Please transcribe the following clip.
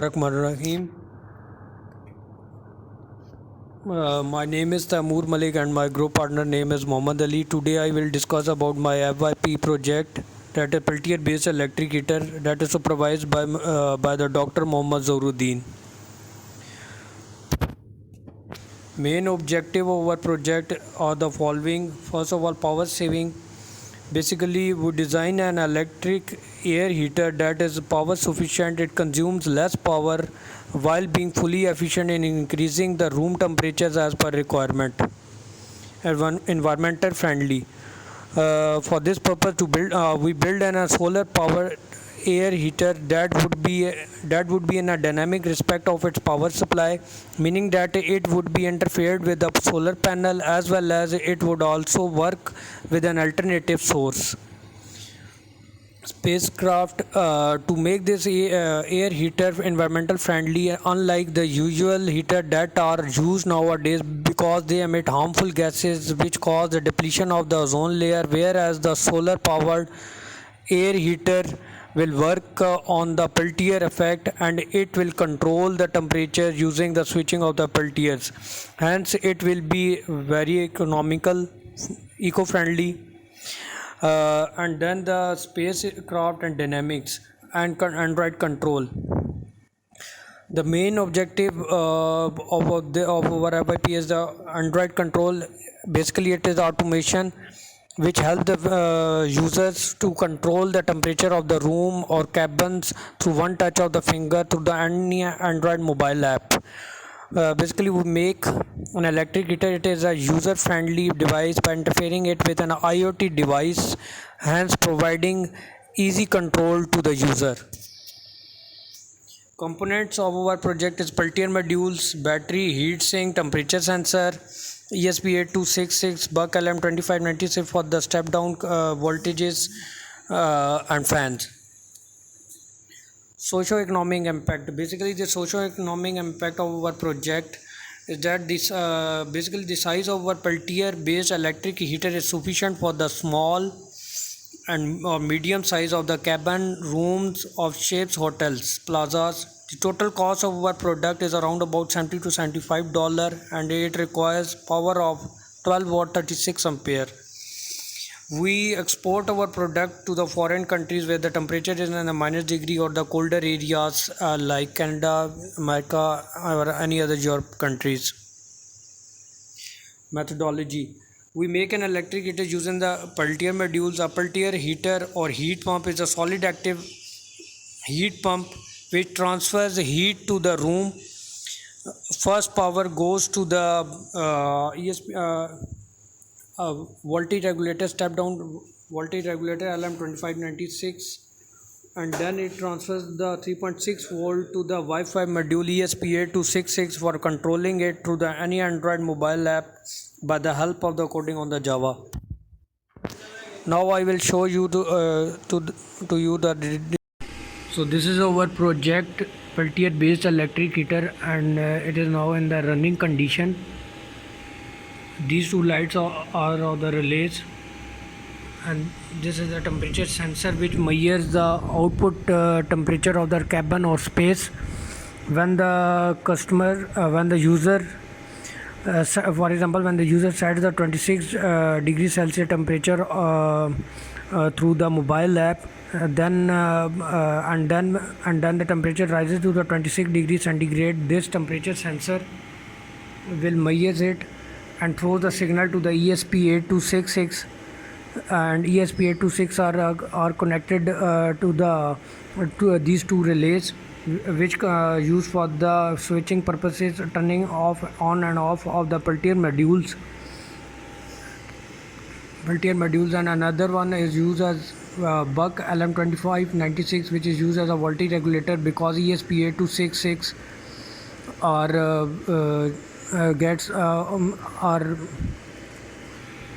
Rahim. My name is Taimur Malik and my group partner name is Mohammad Ali. Today I will discuss about my FYP project, that is Peltier based electric heater, that is supervised by the Dr. Mohammad Zoruddin. Main objective of our project are the following. First of all, power saving. Basically, we design an electric air heater that is power sufficient. It consumes less power while being fully efficient in increasing the room temperatures as per requirement. Environmental friendly. For this purpose, we build a solar power air heater that would be in a dynamic respect of its power supply, meaning that it would be interfered with the solar panel as well as it would also work with an alternative source. Spacecraft. To make this air heater environmental friendly, unlike the usual heater that are used nowadays, because they emit harmful gases which cause the depletion of the ozone layer, whereas the solar powered air heater will work on the Peltier effect, and it will control the temperature using the switching of the Peltiers. Hence it will be very economical, eco-friendly. And then the spacecraft and dynamics and Android control. The main objective of our FYP is the Android control. Basically, it is automation which help the users to control the temperature of the room or cabins through one touch of the finger through the any Android mobile app. Basically, we make an electric heater. It is a user-friendly device by interfering it with an IoT device, hence providing easy control to the user. Components of our project is Peltier modules, battery, heat sink, temperature sensor, ESP8266, buck LM2596 for the step down voltages, and fans. Socio-economic impact. Basically, the socio-economic impact of our project is that this basically the size of our Peltier based electric heater is sufficient for the small and medium size of the cabin rooms of ships, hotels, plazas. The total cost of our product is around about $70 to $75, and it requires power of 12 watt 36 ampere. We export our product to the foreign countries where the temperature is in the minus degree, or the colder areas like Canada, America, or any other Europe countries. Methodology. We make an electric heater using the Peltier modules. A Peltier heater or heat pump is a solid active heat pump which transfers the heat to the room. First power goes to the voltage regulator, step down voltage regulator LM2596, and then it transfers the 3.6 volt to the Wi-Fi module ESP8266 for controlling it through the any Android mobile app by the help of the coding on the Java. Now I will show you to you the. So this is our project Peltier based electric heater, and it is now in the running condition. These two lights are the relays, and this is the temperature sensor which measures the output temperature of the cabin or space when the user for example, when the user sets the 26 degrees Celsius temperature through the mobile app, then the temperature rises to the 26 degrees centigrade. This temperature sensor will measure it and throw the signal to the ESP8266, and ESP8266 are connected to these two relays, which used for the switching purposes, turning on and off of the Peltier modules, and another one is used as buck LM2596, which is used as a voltage regulator, because ESP8266 are